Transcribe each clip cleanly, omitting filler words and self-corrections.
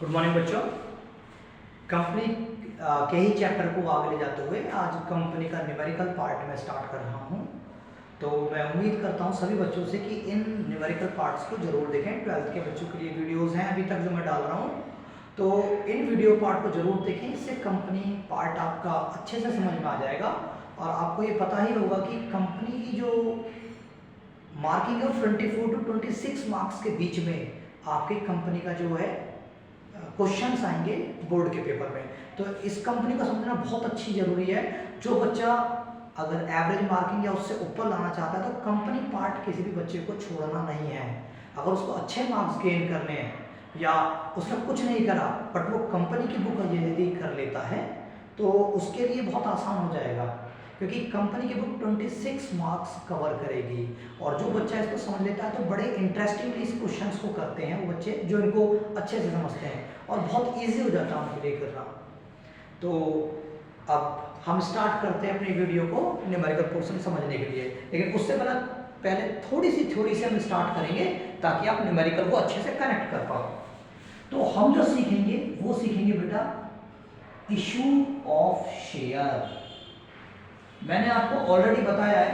Good morning बच्चों। Company के ही chapter को आगे ले जाते हुए आज कंपनी का न्यूमेरिकल पार्ट में स्टार्ट कर रहा हूं। तो मैं उम्मीद करता हूं सभी बच्चों से कि इन न्यूमेरिकल पार्ट्स को जरूर देखें। 12th के बच्चों के लिए वीडियोस हैं अभी तक जो मैं डाल रहा हूं, तो इन वीडियो पार्ट को जरूर देखें। इससे कंपनी पार्ट आपका अच्छे से समझ में आ जाएगा और आपको ये पता ही होगा कि कंपनी की जो मार्किंग है 24 to 26 मार्क्स के बीच में आपकी कंपनी का जो है क्वेश्चंस आएंगे बोर्ड के पेपर में। तो इस कंपनी को समझना बहुत अच्छी जरूरी है। जो बच्चा अगर एवरेज मार्किंग या उससे ऊपर लाना चाहता है तो कंपनी पार्ट किसी भी बच्चे को छोड़ना नहीं है। अगर उसको अच्छे मार्क्स गेन करने हैं या उसने कुछ नहीं करा बट वो कंपनी की बुक यदि कर लेता है तो उसके लिए बहुत आसान हो जाएगा, क्योंकि कंपनी की बुक 26 मार्क्स कवर करेगी। और जो बच्चा इसको समझ लेता है तो बड़े इंटरेस्टिंगली इस क्वेश्चंस को करते हैं वो बच्चे जो इनको अच्छे से समझते हैं और बहुत इजी हो जाता है उनके लिए करना। तो अब हम स्टार्ट करते हैं अपनी वीडियो को न्यूमेरिकल पोर्शन समझने के लिए, लेकिन उससे पहले थोड़ी सी थ्योरी से हम स्टार्ट करेंगे ताकि आप न्यूमेरिकल को अच्छे से कनेक्ट कर पाओ। तो हम जो सीखेंगे वो सीखेंगे बेटा इशू ऑफ शेयर। मैंने आपको ऑलरेडी बताया है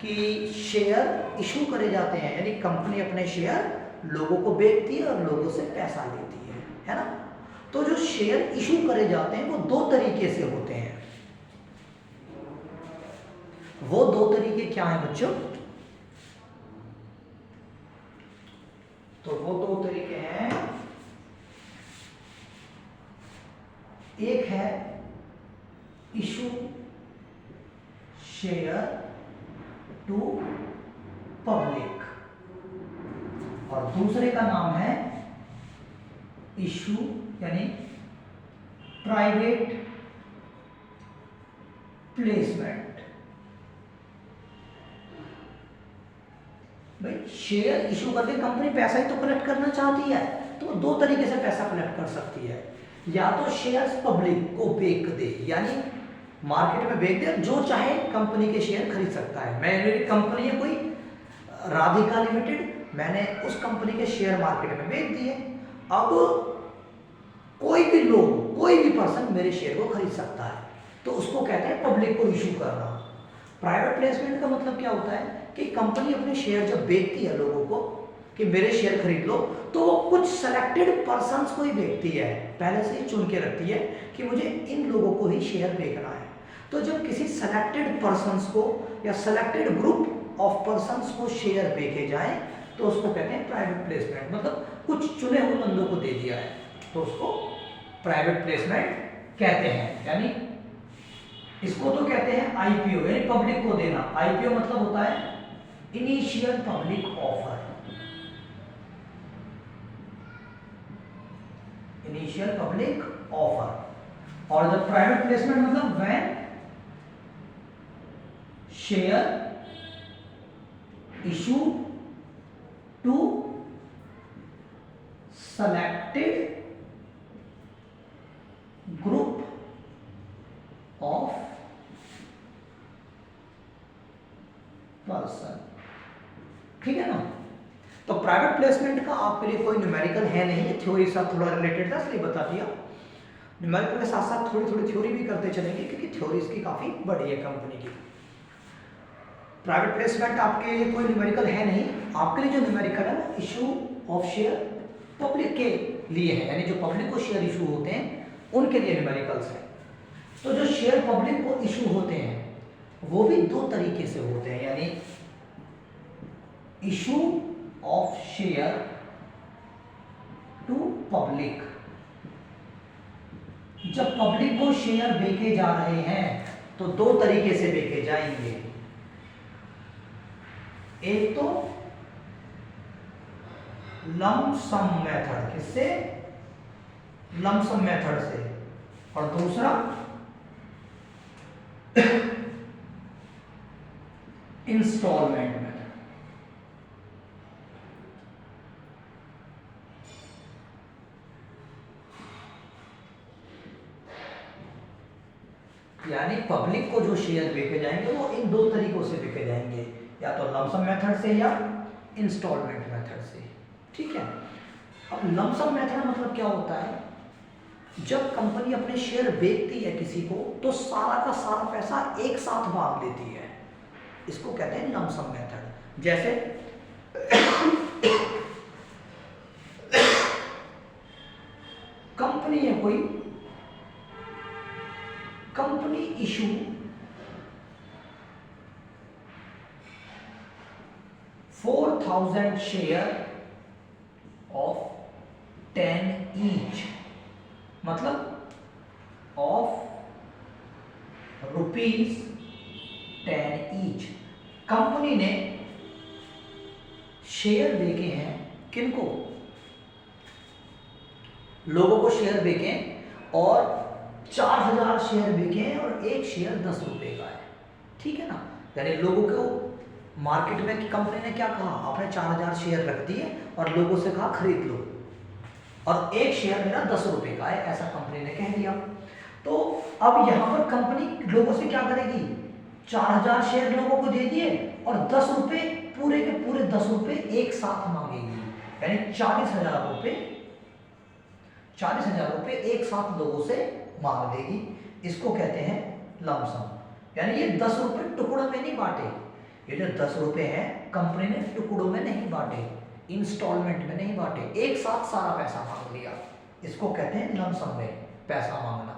कि शेयर इशू करे जाते हैं, यानी कंपनी अपने शेयर लोगों को बेचती है और लोगों से पैसा लेती है ना। तो जो शेयर इशू करे जाते हैं वो दो तरीके से होते हैं। वो दो तरीके क्या हैं बच्चों? तो वो दो तरीके हैं, एक है इशू शेयर टू पब्लिक और दूसरे का नाम है इशू यानी प्राइवेट प्लेसमेंट। भाई शेयर इशू करके कंपनी पैसा ही तो कलेक्ट करना चाहती है, तो वो दो तरीके से पैसा कलेक्ट कर सकती है। या तो शेयर्स पब्लिक को बेच दे, यानी मार्केट में बेच दे, जो चाहे कंपनी के शेयर खरीद सकता है। मेरी कंपनी है कोई राधिका लिमिटेड, मैंने उस कंपनी के शेयर मार्केट में बेच दिए। अब कोई भी लोग कोई भी पर्सन मेरे शेयर को खरीद सकता है, तो उसको कहते हैं पब्लिक को इशू करना। प्राइवेट प्लेसमेंट का मतलब क्या होता है कि कंपनी अपने शेयर जब बेचती है लोगों को कि मेरे शेयर खरीद लो, तो वो कुछ सेलेक्टेड पर्संस को ही बेचती है, पहले से ही चुन के रखती है कि मुझे इन लोगों को ही शेयर बेचना है। तो जब किसी सेलेक्टेड पर्संस को या सेलेक्टेड ग्रुप ऑफ पर्संस को शेयर बेचे जाए तो उसको कहते हैं प्राइवेट प्लेसमेंट। मतलब कुछ चुने हुए बंदों को दे दिया है तो उसको प्राइवेट प्लेसमेंट कहते हैं। यानी इसको तो कहते हैं आईपीओ, यानी पब्लिक को देना। आईपीओ मतलब होता है initial public offer, initial public offer. और जब प्राइवेट प्लेसमेंट मतलब when share issue to selected group of person। ठीक है ना। तो प्राइवेट प्लेसमेंट का आपके लिए कोई न्यूमेरिकल है नहीं, थ्योरी साथ थोड़ा रिलेटेड था इसलिए बता दिया। न्यूमेरिकल के साथ साथ थोड़ी थोड़ी थ्योरी भी करते चलेंगे क्योंकि थ्योरी इसकी काफी बड़ी है कंपनी की। प्राइवेट प्लेसमेंट आपके लिए कोई न्यूमेरिकल है नहीं। आपके लिए जो न्यूमेरिकल है ना इशू ऑफ शेयर पब्लिक के लिए है, यानी जो पब्लिक को शेयर इशू होते हैं उनके लिए न्यूमेरिकल्स है। तो जो शेयर पब्लिक को इशू होते हैं वो भी दो तरीके से होते हैं, यानी issue of share to public. जब पब्लिक को शेयर बेचे जा रहे हैं तो दो तरीके से बेचे जाएंगे। एक तो लंप सम मेथड, किससे? लंप सम मेथड से। और दूसरा इंस्टॉलमेंट मेथड। यानी पब्लिक को जो शेयर बेचे जाएंगे वो इन दो तरीकों से बेचे जाएंगे, या तो लंप सम मेथड से या इंस्टॉलमेंट मेथड से। ठीक है। अब लमसम मेथड मतलब क्या होता है जब कंपनी अपने शेयर बेचती है किसी को तो सारा का सारा पैसा एक साथ बांध देती है, इसको कहते हैं लमसम मेथड। जैसे कंपनी है कोई, company issue 4,000 share of 10 each, मतलब ऑफ ₹10 ईच। कंपनी ने शेयर बेचे हैं, किनको? लोगों को शेयर बेचे और 4,000 शेयर बेचे हैं और एक शेयर 10 रुपए का है, ठीक है ना। यानी लोगों को मार्केट में कंपनी ने क्या कहा, आपने 4,000 शेयर रख दिए और लोगों से कहा खरीद लो, और एक शेयर मेरा 10 रुपए का है, ऐसा कंपनी ने कह दिया। तो अब यहां पर कंपनी लोगों से क्या करेगी, 4,000 शेयर लोगों को दे दिए और 10 रुपए, पूरे के पूरे 10 रुपए एक साथ मांगेगी, यानी 40,000 रुपए, 40,000 रुपए एक साथ लोगों से मांग देगी। इसको कहते हैं लमसम। यानी ये 10 रुपए टुकड़ों में नहीं बांटे, ये जो 10 रुपए हैं कंपनी ने टुकड़ों में नहीं बांटे, इंस्टॉलमेंट में नहीं बांटे, एक साथ सारा पैसा मांग लिया, इसको कहते हैं लमसम में पैसा मांगना।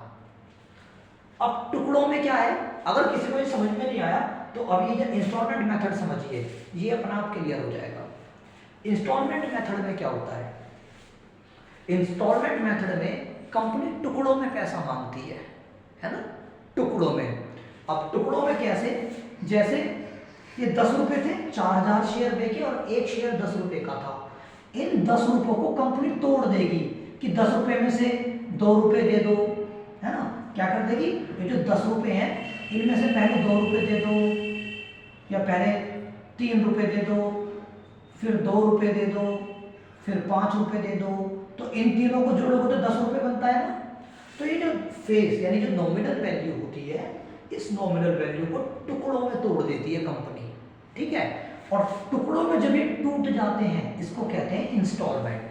अब टुकड़ों में क्या है, अगर किसी को ये समझ में नहीं आया तो अब ये जो इंस्टॉलमेंट मेथड समझिए, ये अपना आप क्लियर हो जाएगा। इंस्टॉलमेंट मेथड में क्या होता है, इंस्टॉलमेंट मेथड में कंपनी टुकड़ों में पैसा मांगती है ना, टुकड़ों में। अब टुकड़ों में कैसे, जैसे ये 10 रुपए थे, 4,000 शेयर बेचे और एक शेयर 10 रुपए का था। इन 10 रुपयों को कंपनी तोड़ देगी कि 10 रुपए में से 2 रुपए दे दो, है ना। क्या कर देगी, ये जो 10 रुपए हैं इनमें से पहले 2 रुपए दे दो, या पहले 3 रुपए दे दो, फिर 2 रुपए दे दो, फिर 5 रुपए दे दो। तो इन तीनों को जोड़ोगे तो 10 रुपए बनता है ना। तो ये जो फेस यानी जो नॉमिनल वैल्यू होती है, इस नॉमिनल वैल्यू को टुकड़ों में तोड़ देती है कंपनी, ठीक है। और टुकड़ों में जब ये टूट जाते हैं इसको कहते हैं इंस्टॉलमेंट।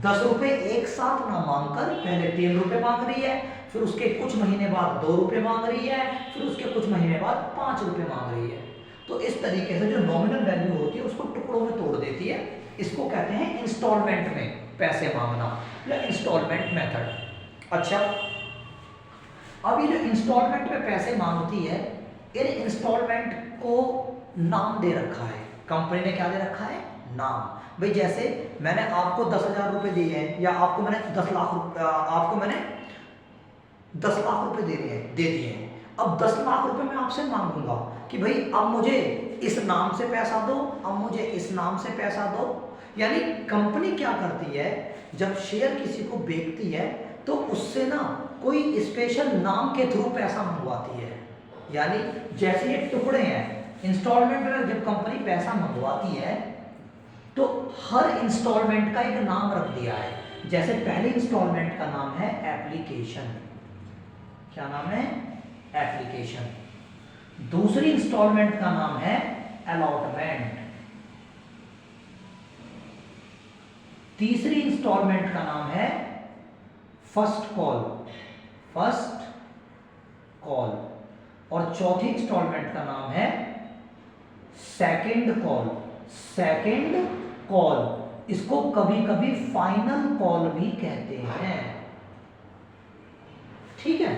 10 रुपए एक साथ ना मांगकर पहले 3 रुपए मांग रही है, फिर उसके कुछ महीने बाद 2 रुपए मांग रही है, फिर उसके कुछ महीने बाद 5 रुपए मांग रही है। तो इस तरीके से जो नॉमिनल वैल्यू होती है उसको टुकड़ों में तोड़ देती है, इसको कहते हैं इंस्टॉलमेंट में पैसे मांगना या इंस्टॉलमेंट मेथड। अच्छा, अब ये जो इंस्टॉलमेंट में पैसे मांगती है, इन इंस्टॉलमेंट को नाम दे रखा है कंपनी ने, क्या दे रखा है, नाम। भाई जैसे मैंने आपको 10,000 रुपए दिए हैं, या आपको मैंने 10 लाख रुपए, आपको मैंने 10 लाख रुपए दे दिए हैं। अब 10 लाख रुपए मैं आपसे मांगूंगा कि भाई अब मुझे इस नाम से पैसा दो, अब मुझे इस नाम से पैसा दो। यानी कंपनी क्या करती है, जब शेयर किसी को बेचती है तो उससे ना कोई स्पेशल नाम के थ्रू पैसा मंगवाती है। यानी जैसे ये टुकड़े हैं, इंस्टॉलमेंट में जब कंपनी पैसा मंगवाती है तो हर इंस्टॉलमेंट का एक नाम रख दिया है। जैसे पहले इंस्टॉलमेंट का नाम है एप्लीकेशन, क्या नाम है, एप्लीकेशन। दूसरी इंस्टॉलमेंट का नाम है अलॉटमेंट, तीसरी इंस्टॉलमेंट का नाम है फर्स्ट कॉल, फर्स्ट कॉल, और चौथी इंस्टॉलमेंट का नाम है सेकंड कॉल, सेकंड कॉल। इसको कभी कभी फाइनल कॉल भी कहते हैं, ठीक है।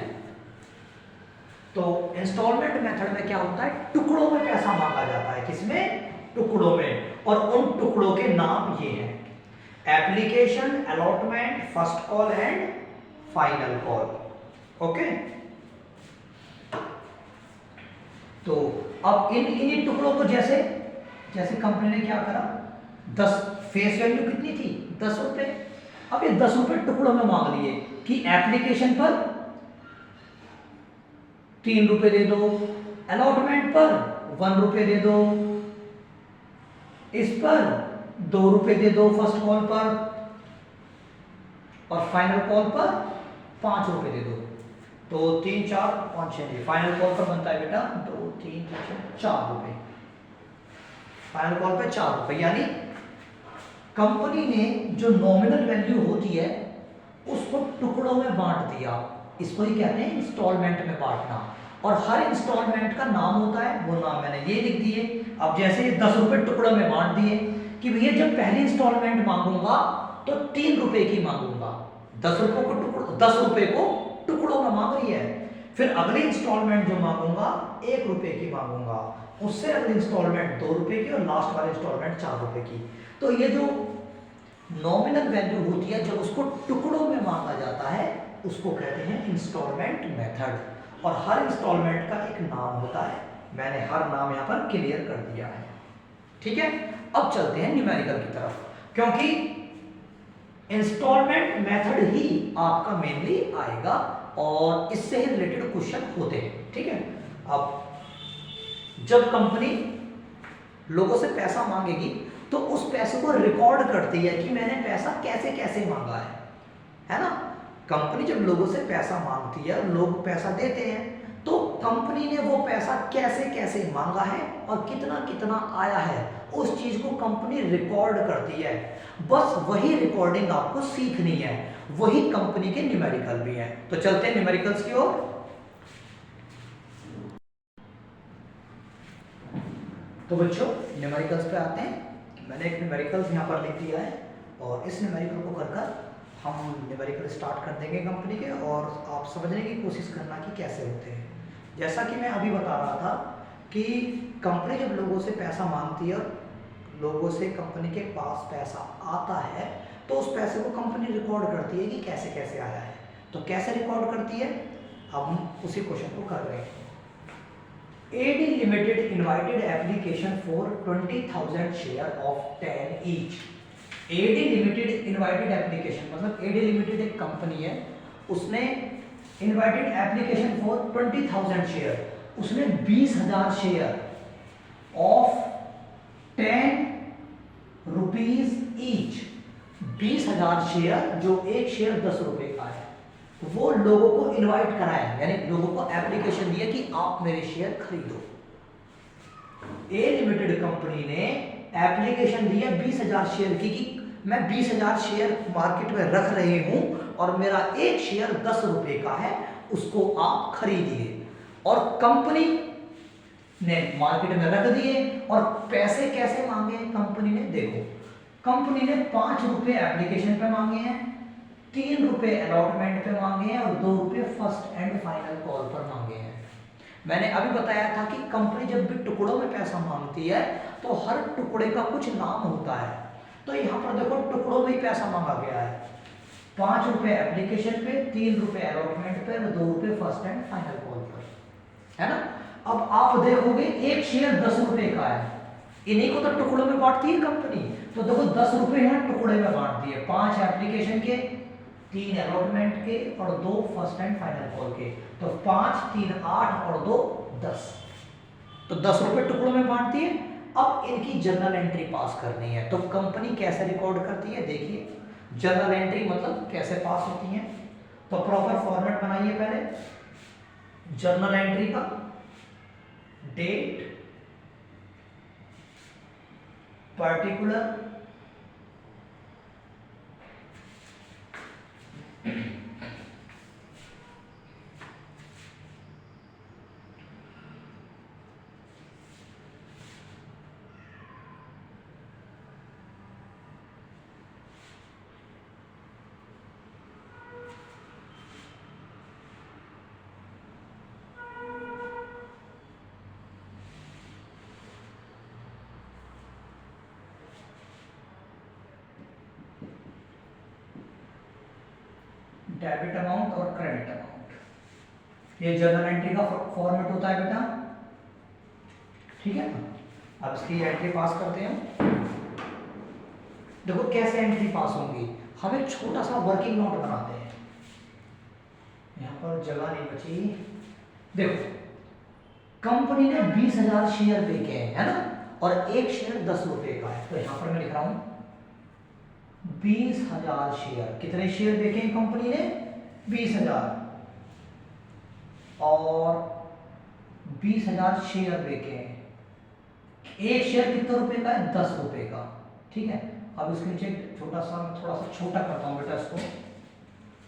तो इंस्टॉलमेंट मेथड में क्या होता है, टुकड़ों में पैसा मांगा जाता है, किसमें, टुकड़ों में। और उन टुकड़ों के नाम ये हैं, application, allotment, first call and final call. Okay, तो अब इन टुकड़ों को जैसे जैसे कंपनी ने क्या करा, 10 फेस वैल्यू कितनी थी, 10 रुपए। अब ये 10 रुपए टुकड़ों में मांग लिए कि एप्लीकेशन पर 3 रुपए दे दो, अलॉटमेंट पर 1 रुपए दे दो, इस पर 2 रुपए दे दो फर्स्ट कॉल पर, और फाइनल कॉल पर 5 रुपए दे दो। तो 3 4 5 6, फाइनल कॉल पर बनता है बेटा 2 3 4 रुपए, फाइनल कॉल पे 4 रुपए। यानी कंपनी ने जो नॉमिनल वैल्यू होती है उसको टुकड़ों में बांट दिया। इसको ही कहते हैं इंस्टॉलमेंट में बांटना। और हर इंस्टॉलमेंट का नाम होता है, वो नाम मैंने ये लिख दिए। अब जैसे 10 रुपए टुकड़ों में बांट दिए कि भैया जब पहली इंस्टॉलमेंट मांगूंगा तो 3 रुपए की मांगूंगा। 10 रुपए को टुकड़ों में मांग रही है। फिर अगली इंस्टॉलमेंट जो मांगूंगा 1 रुपए की मांगूंगा, उससे अगली इंस्टॉलमेंट 2 रुपए की, और लास्ट वाली इंस्टॉलमेंट 4 रुपए की। तो ये जो नॉमिनल वैल्यू होती है जब उसको टुकड़ों में मांगा जाता है उसको कहते हैं इंस्टॉलमेंट मेथड। और हर इंस्टॉलमेंट का एक नाम होता है, मैंने हर नाम यहाँ पर क्लियर कर दिया है। ठीक है, अब चलते हैं न्यूमेरिकल की तरफ, क्योंकि इंस्टॉलमेंट मेथड ही आपका मेनली आएगा और इससे ही रिलेटेड क्वेश्चन होते हैं। ठीक है, अब जब कंपनी लोगों से पैसा मांगेगी तो उस पैसे को रिकॉर्ड करती है कि मैंने पैसा कैसे कैसे मांगा है ना। कंपनी जब लोगों से पैसा मांगती है, लोग पैसा देते हैं, तो कंपनी ने वो पैसा कैसे कैसे मांगा है और कितना कितना आया है, उस चीज को कंपनी रिकॉर्ड करती है। बस वही रिकॉर्डिंग आपको सीखनी है, वही कंपनी के न्यूमेरिकल भी हैं। तो चलते हैं न्यूमेरिकल्स की ओर। तो बच्चों न्यूमेरिकल्स पे आते हैं। मैंने एक न्यूमेरिकल्स यहाँ पर लिख दिया है और इस न्यूमेरिकल को कर हम न्यूमेरिकल स्टार्ट कर देंगे कंपनी के, और आप समझने की कोशिश करना कि कैसे होते हैं। जैसा कि मैं अभी बता रहा था कि कंपनी जब लोगों से पैसा मांगती है, लोगों से कंपनी के पास पैसा आता है, तो उस पैसे को कंपनी रिकॉर्ड करती है कि कैसे कैसे आया है। तो कैसे रिकॉर्ड करती है, अब हम उसी क्वेश्चन को कर रहे हैं। AD Limited invited application for 20,000 share of 10 each. AD Limited invited application मतलब AD Limited एक कंपनी है, उसने invited application for 20,000 share, उसने 20,000 share of 10 rupees each, 20,000 share जो एक शेयर 10 रुपए का है, वो लोगों को इनवाइट कराया, यानी लोगों को एप्लीकेशन दिया कि आप मेरे शेयर खरीदो। ए लिमिटेड कंपनी ने एप्लीकेशन दिया 20,000 शेयर की कि मैं 20,000 शेयर मार्केट में रख रही हूं और मेरा एक शेयर 10 रुपए का है, उसको आप खरीदिए। और कंपनी ने मार्केट में रख दिए। और पैसे कैसे मांगे कंपनी ने, देखो कंपनी ने 5 रुपए एप्लीकेशन पे मांगे हैं, 3 रुपए अलॉटमेंट पे मांगे हैं और 2 रुपए फर्स्ट एंड फाइनल कॉल पर मांगे हैं। मैंने अभी बताया था कि कंपनी जब भी टुकड़ों में पैसा मांगती है तो हर टुकड़े का कुछ नाम होता है। तो यहाँ पर देखो टुकड़ों में ही पैसा मांगा गया है, 5 रुपए एप्लीकेशन पे, 3 रुपए अलॉटमेंट पे और 2 रुपए फर्स्ट एंड फाइनल कॉल पर, है ना। अब आप देखोगे एक शेयर 10 रुपए का है, इन्हीं को तो टुकड़ों में बांटती है कंपनी। तो देखो 10 रुपए यहाँ टुकड़े में बांट दिए, 5 एप्लीकेशन के, 3 अलॉटमेंट के और 2 फर्स्ट एंड फाइनल कॉल के। तो 5, 3, 8 और 2 10, तो 10 रुपए टुकड़ों में बांट दिए। अब इनकी जर्नल एंट्री पास करनी है, तो कंपनी कैसे रिकॉर्ड करती है, देखिए जर्नल एंट्री मतलब कैसे पास होती है। तो प्रॉपर फॉर्मेट बनाइए पहले जर्नल एंट्री का, डेट, पर्टिकुलर, डेबिट अमाउंट और क्रेडिट अमाउंट। ये जर्नल एंट्री का फॉर्मेट होता है बेटा, ठीक है ना। अब इसकी एंट्री पास करते हैं। देखो कैसे एंट्री पास होंगी, हम एक छोटा सा वर्किंग नोट बनाते हैं, यहाँ पर जगह नहीं बची। देखो कंपनी ने 20,000 शेयर बेचे हैं, है ना, और एक शेयर 10 रुपए का है। तो यहाँ पर मैं लिख रहा हूं 20,000 शेयर। कितने शेयर बेचे हैं कंपनी ने, 20,000, और 20,000 शेयर बेचे हैं। एक शेयर कितने रुपए का है, 10 रुपए का, ठीक है। अब इसके नीचे छोटा सा, थोड़ा सा छोटा करता हूं बेटा इसको,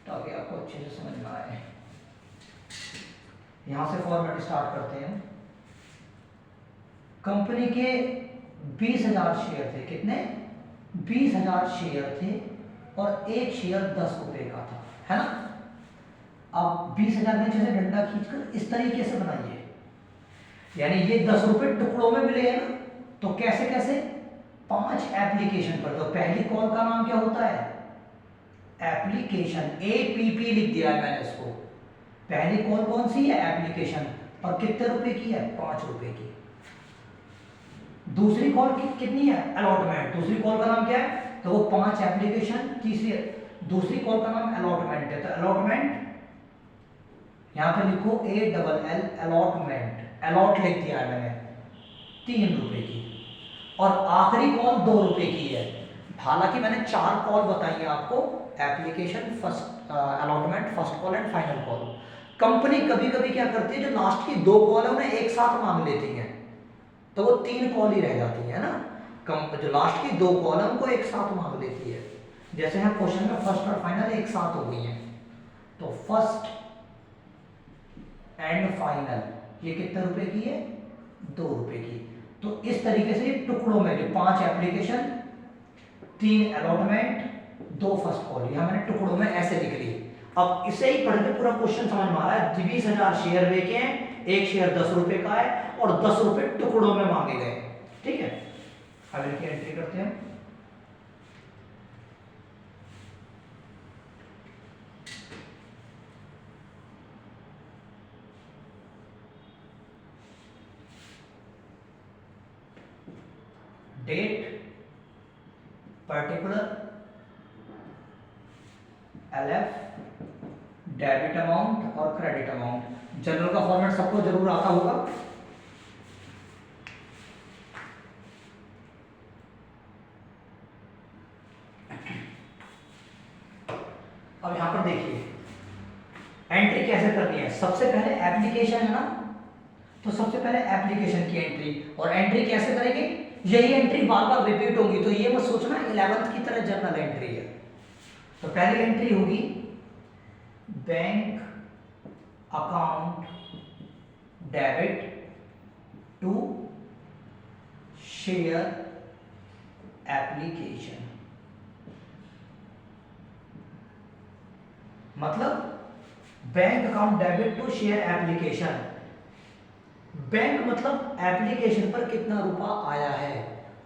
ताकि आपको अच्छे से समझ में आए। यहां से फॉर्मेट स्टार्ट करते हैं। कंपनी के 20,000 शेयर थे। कितने? 20,000 शेयर थे और एक शेयर 10 रुपए का था, है ना। अब 20,000 नीचे से डंडा खींचकर इस तरीके से बनाइए, यानी ये 10 रुपए टुकड़ों में मिले हैं ना। तो कैसे कैसे? 5 एप्लीकेशन पर। तो पहली कॉल का नाम क्या होता है? एप्लीकेशन। APP लिख दिया है मैंने इसको। पहली कॉल कौन सी है? एप्लीकेशन। और कितने रुपए की है? 5 रुपए की। दूसरी कॉल कितनी है? अलॉटमेंट। दूसरी कॉल का नाम क्या है? तो वो 5 एप्लीकेशन। तीसरी दूसरी कॉल का नाम अलॉटमेंट है। तो अलॉटमेंट यहां पे लिखो ALL अलॉटमेंट। अलॉट लिख दिया है मैंने, 3 रुपए की। और आखिरी कॉल 2 रुपए की है। हालांकि मैंने 4 कॉल बताई है आपको, application, first allotment, first call and final call. Company कभी कभी क्या करती है, जो लास्ट की 2 कॉल है उन्हें एक साथ मांग लेती है, तो वो 3 कॉल ही रह जाती है ना। जो लास्ट की 2 कॉल है उनको एक साथ मांग लेती है। जैसे हम क्वेश्चन में फर्स्ट और फाइनल एक साथ हो गई है, तो फर्स्ट एंड फाइनल ये कितने रुपए की है? 2 रुपए की। तो इस तरीके से टुकड़ों में जो 5 एप्लीकेशन, 3 अलॉटमेंट, 2 फर्स्ट कॉल, यहां मैंने टुकड़ों में ऐसे लिख ली। अब इसे ही पढ़ के पूरा क्वेश्चन समझ में आ रहा है। 20,000 शेयर बेचे हैं, एक शेयर 10 रुपए का है और 10 रुपए टुकड़ों में मांगे गए। ठीक है, अब इनकी एंट्री करते हैं। Date, particular, LF, debit amount और क्रेडिट अमाउंट। जनरल का फॉर्मेट सबको जरूर आता होगा। अब यहां पर देखिए एंट्री कैसे करनी है। सबसे पहले एप्लीकेशन है ना, तो सबसे पहले एप्लीकेशन की एंट्री। और एंट्री कैसे करेंगे? यही एंट्री बार बार रिपीट होगी, तो ये मत सोचना 11th की तरह जर्नल एंट्री है। तो पहली एंट्री होगी bank account debit to share application. मतलब bank account debit to share application. Bank मतलब एप्लीकेशन पर कितना रुपया आया है।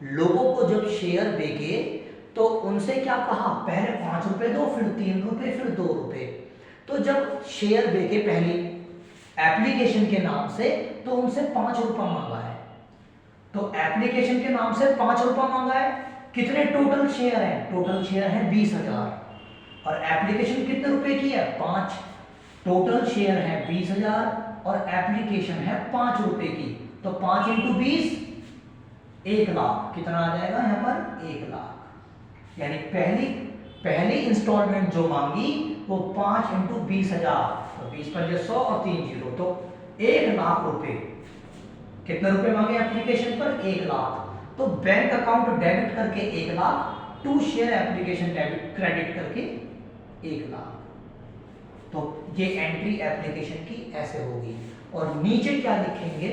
लोगों को जब शेयर देके तो उनसे क्या कहा? पहले 5 रुपए दो, फिर 3 रुपए, फिर 2 रुपए। तो जब शेयर देके पहली एप्लीकेशन के नाम से, तो उनसे 5 रुपया मांगा है। तो एप्लीकेशन के नाम से 5 रुपया मांगा है। कितने टोटल शेयर है? टोटल शेयर है 20,000 और एप्लीकेशन कितने रुपए की है? 5। टोटल शेयर है 20,000 और एप्लीकेशन है 5 रुपए की। तो 5 इंटू 20 1 लाख। कितना आ जाएगा यहां पर? 1 लाख। यानी पहली इंस्टॉलमेंट जो मांगी वो 5 इंटू 20,000, तो 20×5 100 और 3 0, तो 1 लाख रुपए। कितने रुपए मांगे एप्लीकेशन पर? 1 लाख। तो बैंक अकाउंट डेबिट करके 1 lakh, to share application debit credit करके 1 लाख। तो ये एंट्री एप्लीकेशन की ऐसे होगी। और नीचे क्या लिखेंगे?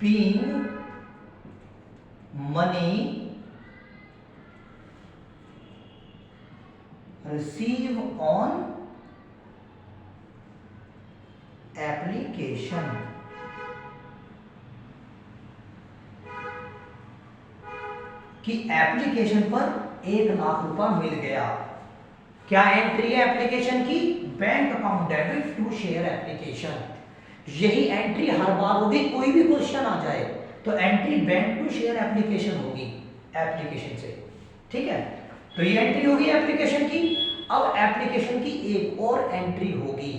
Being money receive on application. कि एप्लीकेशन पर 1 लाख रुपया मिल गया। क्या एंट्री है एप्लीकेशन की? Bank account debit to share application. यही एंट्री हर बार होगी, कोई भी क्वेश्चन आ जाए तो entry bank to share application होगी एप्लीकेशन से। ठीक है, तो ये एंट्री होगी एप्लीकेशन की। अब एप्लीकेशन की एक और एंट्री होगी,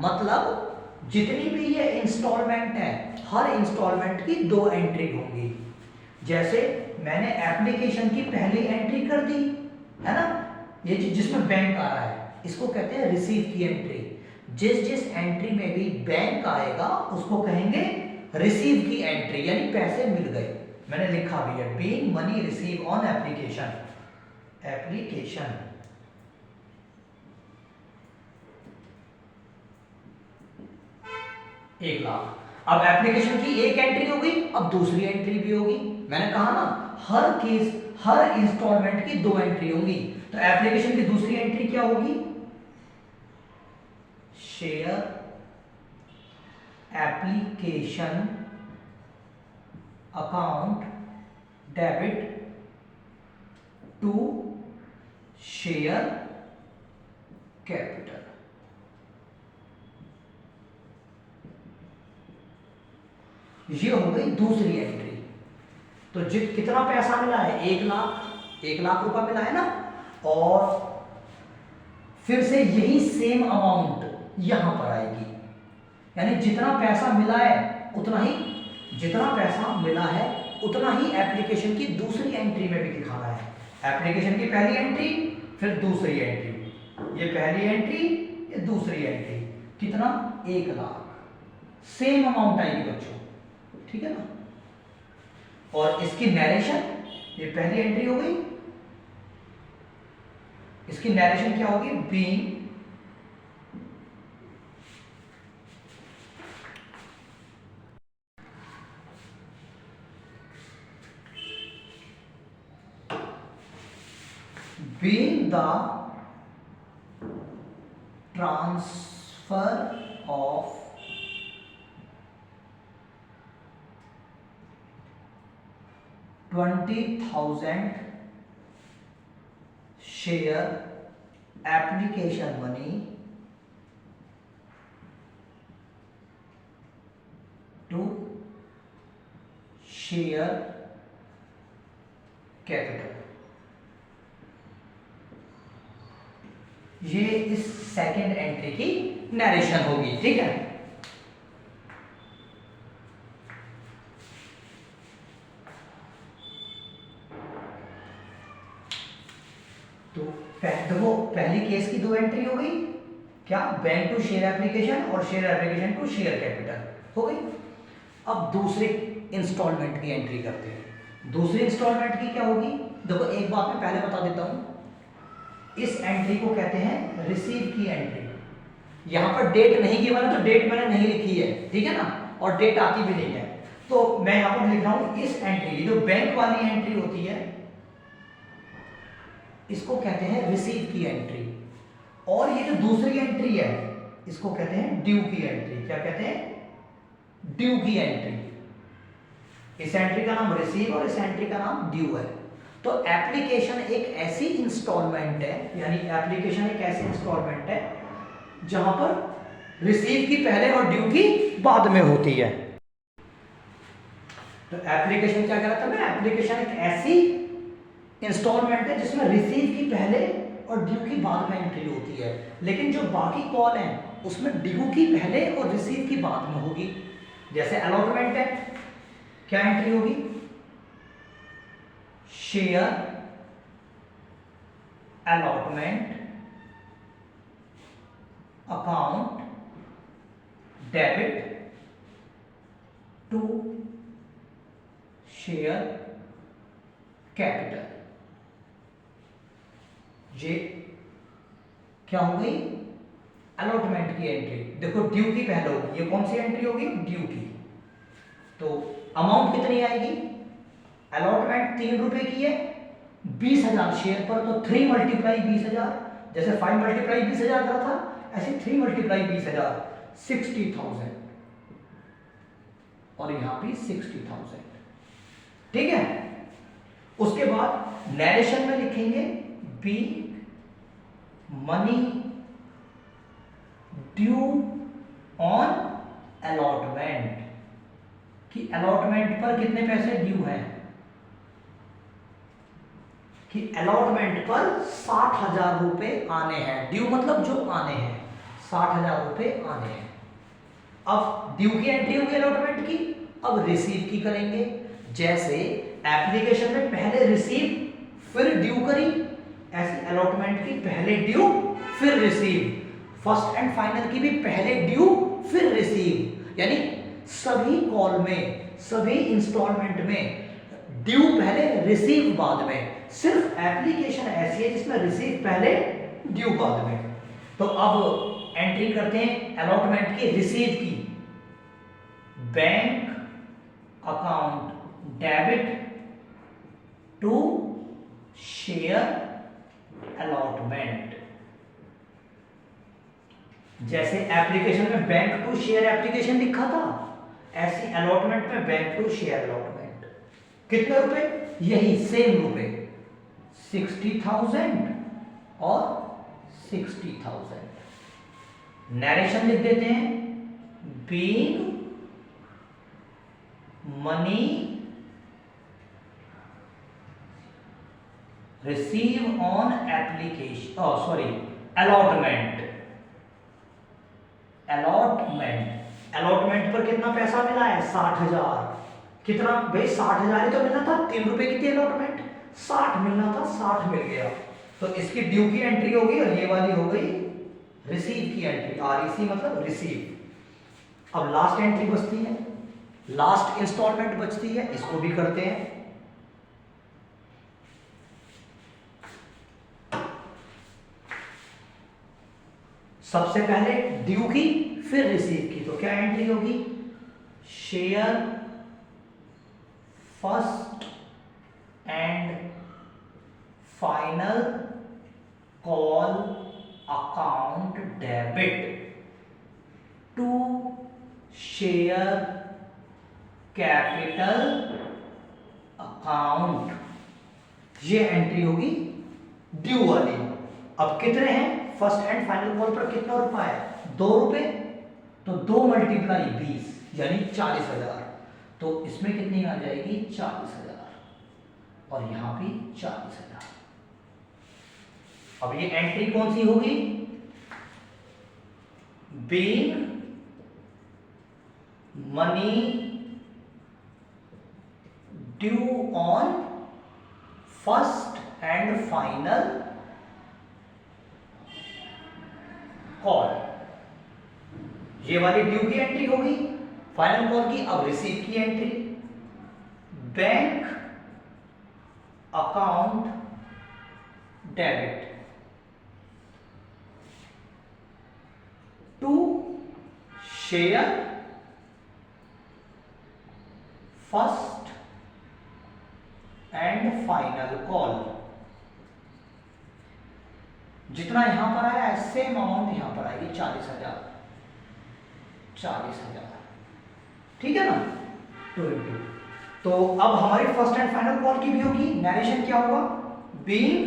मतलब जितनी भी ये इंस्टॉलमेंट है, हर इंस्टॉलमेंट की 2 एंट्री होंगी। जैसे मैंने एप्लीकेशन की पहली एंट्री कर दी है ना, ये जिसमें बैंक आ रहा है, इसको कहते हैं रिसीव की एंट्री। जिस एंट्री में भी बैंक आएगा उसको कहेंगे रिसीव की एंट्री, यानी पैसे मिल गए। मैंने लिखा भी है, being money receive on application. 1,00,000। अब एप्लीकेशन की एक एंट्री हो गई, अब दूसरी एंट्री भी होगी। मैंने कहा ना हर केस, हर इंस्टॉलमेंट की 2 एंट्री होंगी। तो एप्लीकेशन की दूसरी एंट्री क्या होगी? Share application account debit to share capital. ये हो गई दूसरी एंट्री। तो कितना पैसा मिला है? 1,00,000, 1,00,000 रुपया मिला है ना। और फिर से यही सेम अमाउंट यहां पर आएगी, यानी जितना पैसा मिला है उतना ही, जितना पैसा मिला है उतना ही एप्लीकेशन की दूसरी एंट्री में भी दिखाना है। एप्लीकेशन की पहली एंट्री, फिर दूसरी एंट्री, ये पहली एंट्री, ये दूसरी एंट्री। कितना? 1,00,000। सेम अमाउंट आएगी बच्चों, ठीक है ना। और इसकी नैरेशन, ये पहली एंट्री हो गई, इसकी नैरेशन क्या होगी? Being the transfer of $20,000 share application money to share capital. ये इस सेकंड एंट्री की नरेशन होगी, ठीक है। तो देखो पहली केस की 2 एंट्री हो गई, क्या? बैंक टू शेयर एप्लीकेशन और share application to share capital हो गई। अब दूसरे इंस्टॉलमेंट की एंट्री करते हैं। दूसरी इंस्टॉलमेंट की क्या होगी? देखो एक बात मैं पहले बता देता हूं, इस एंट्री को कहते हैं रिसीव की एंट्री। यहां पर डेट नहीं की मैंने, तो डेट मैंने नहीं लिखी है, ठीक है ना, और डेट आती भी नहीं है। तो मैं यहां पर लिख रहा हूं इस एंट्री, जो बैंक वाली एंट्री होती है इसको कहते हैं रिसीव की एंट्री। और ये जो दूसरी एंट्री है इसको कहते हैं ड्यू की एंट्री। क्या कहते हैं? ड्यू की एंट्री। इस एंट्री का नाम रिसीव और इस एंट्री का नाम ड्यू है। तो एप्लीकेशन एक ऐसी इंस्टॉलमेंट है, यानी एप्लीकेशन एक ऐसी इंस्टॉलमेंट है जहां पर रिसीव की पहले और ड्यू की बाद में होती है। तो एप्लीकेशन क्या कह रहा था मैं? एप्लीकेशन एक ऐसी इंस्टॉलमेंट है जिसमें रिसीव की पहले और ड्यू की बाद में एंट्री होती है। लेकिन जो बाकी कॉल है उसमें ड्यू की पहले और रिसीव की बाद में होगी। जैसे अलॉटमेंट है, क्या एंट्री होगी? Share allotment account debit to share capital. ये क्या हो गई? अलॉटमेंट की एंट्री। देखो ड्यू की पहले होगी, ये कौन सी एंट्री होगी? ड्यू की। तो अमाउंट कितनी आएगी? अलॉटमेंट 3 रुपए की है, 20,000 शेयर पर, तो 3 मल्टीप्लाई 20,000। जैसे 5 मल्टीप्लाई 20,000 करा था, ऐसे 3 मल्टीप्लाई 20,000, 60,000। और यहां भी 60,000, ठीक है। उसके बाद नरेशन में लिखेंगे be money due on allotment, कि अलॉटमेंट पर कितने पैसे ड्यू हैं, कि अलॉटमेंट पर 60,000 रुपए आने हैं। ड्यू मतलब जो आने हैं, 60,000 रुपए आने हैं। अब ड्यू की एंट्री होगी अलॉटमेंट की, अब रिसीव की करेंगे। जैसे एप्लीकेशन में पहले रिसीव फिर ड्यू करी, ऐसे अलॉटमेंट की पहले ड्यू फिर रिसीव। फर्स्ट एंड फाइनल की भी पहले ड्यू फिर रिसीव, यानी सभी कॉल में, सभी इंस्टॉलमेंट में ड्यू पहले रिसीव बाद में। सिर्फ एप्लीकेशन ऐसी है जिसमें रिसीव पहले ड्यू बाद में। तो अब एंट्री करते हैं अलॉटमेंट की रिसीव की। Bank account debit to share allotment. जैसे एप्लीकेशन में बैंक टू शेयर एप्लीकेशन लिखा था, ऐसी अलॉटमेंट में बैंक टू शेयर अलॉटमेंट। कितने रुपए? यही सेम रुपए, 60,000 और 60,000। नरेशन लिख देते हैं, being money receive on application, allotment. Allotment पर कितना पैसा मिला है? 60,000। कितना भाई? 60,000 ही तो मिलना था, 3 रुपए की थी अलॉटमेंट, 60 मिलना था, 60 मिल गया। तो इसकी ड्यू की एंट्री होगी और ये वाली हो गई रिसीव की एंट्री, आरईसी मतलब रिसीव। अब लास्ट एंट्री बचती है, लास्ट इंस्टॉलमेंट बचती है, इसको भी करते हैं। सबसे पहले ड्यू की, फिर रिसीव की, तो क्या एंट्री होगी? Share first and final call account debit to share capital account. ये एंट्री होगी ड्यू वाली। अब कितने हैं? फर्स्ट एंड फाइनल कॉल पर कितना रुपया है? 2 रुपए, तो 2 मल्टीप्लाई 20 यानी 40,000। तो इसमें कितनी आ जाएगी? 40,000 और यहां भी 40,000। अब ये एंट्री कौन सी होगी? Being money due on first and final call. ये वाली ड्यू की एंट्री होगी, फाइनल कॉल की। अब रिसीव की entry, bank account debit to share first and final call. जितना यहां पर आया सेम अमाउंट यहां पर आएगी, 40,000। 40,000, ठीक है ना? 2 इंटू। तो अब हमारी फर्स्ट एंड फाइनल कॉल की भी होगी। नरेशन क्या होगा? Being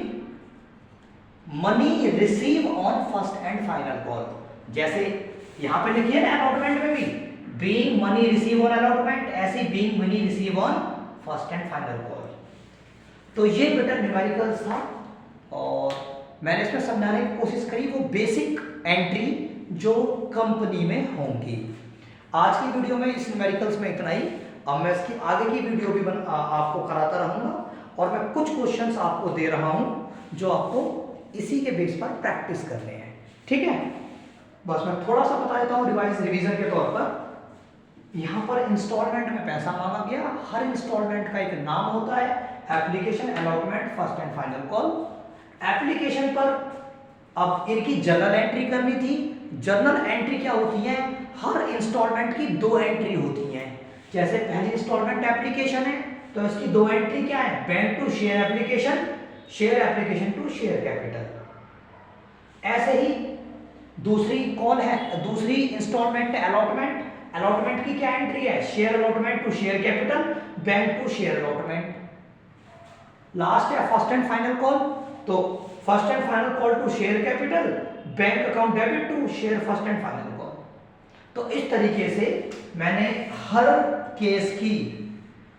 money receive on first and final call. जैसे यहां पे लिखिए ना अलॉटमेंट में भी, being money receive on allotment, ऐसे being money receive on first and final call. तो ये बेटा न्यूमेरिकल्स था और मैंने इसमें समझाने की कोशिश करी वो बेसिक एंट्री जो कंपनी में होंगी। आज की वीडियो में इस न्यूमेरिकल्स में इतना ही। अब मैं इसकी आगे की वीडियो भी आपको कराता रहूंगा और मैं कुछ क्वेश्चंस आपको दे रहा हूं जो आपको इसी के बेस पर प्रैक्टिस करने हैं, ठीक है? बस मैं थोड़ा सा बता देता हूँ रिवीजन के तौर पर। यहाँ पर इंस्टॉलमेंट में पैसा मांगा गया, हर इंस्टॉलमेंट का एक नाम होता है, application, allotment, first and final call. Application पर अब इनकी जर्नल एंट्री करनी थी। जर्नल एंट्री क्या होती है? हर इंस्टॉलमेंट की 2 एंट्री होती हैं। जैसे पहली इंस्टॉलमेंट एप्लीकेशन है तो इसकी 2 एंट्री क्या है? Bank to share application, share application to share capital. ऐसे ही दूसरी कॉल है, दूसरी इंस्टॉलमेंट है अलॉटमेंट। अलॉटमेंट की क्या एंट्री है? Share allotment to share capital, bank to share allotment. Last है फर्स्ट एंड फाइनल कॉल, तो first and final call to share capital, bank account debit to share first and final call. तो इस तरीके से मैंने हर case की,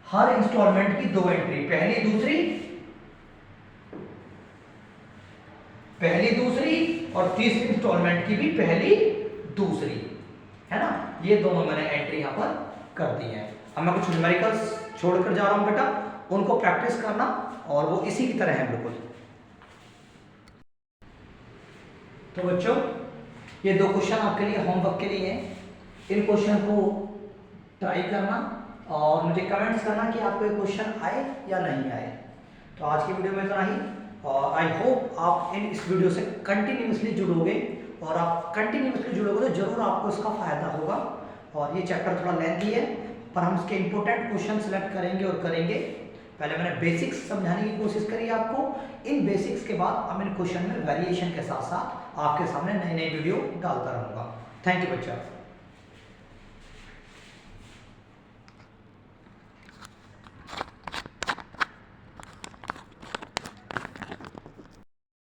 हर instalment की 2 entry, पहली दूसरी और तीसरी इंस्टॉलमेंट की भी पहली दूसरी, है ना? ये दोनों मैंने एंट्री यहां पर कर दी है। अब मैं कुछ न्यूमेरिकल्स छोड़कर जा रहा हूं बेटा, उनको प्रैक्टिस करना और वो इसी की तरह है बिल्कुल। तो बच्चों ये 2 क्वेश्चन आपके लिए होमवर्क के लिए हैं। इन क्वेश्चन को ट्राई करना और मुझे कमेंट्स करना कि आपको ये क्वेश्चन आए या नहीं आए। तो आज की वीडियो में इतना ही और आई होप आप इस वीडियो से कंटिन्यूसली जुड़ोगे और आप कंटिन्यूसली जुड़ोगे तो जरूर आपको इसका फायदा होगा। और ये चैप्टर थोड़ा लेंथी है, पर हम इसके इंपॉर्टेंट क्वेश्चन सेलेक्ट करेंगे और करेंगे। पहले मैंने बेसिक्स समझाने की कोशिश करी आपको। इन बेसिक्स के बाद अब इन क्वेश्चन में वेरिएशन के साथ साथ आपके सामने नई नई वीडियो डालता रहूँगा। थैंक यू बच्चा।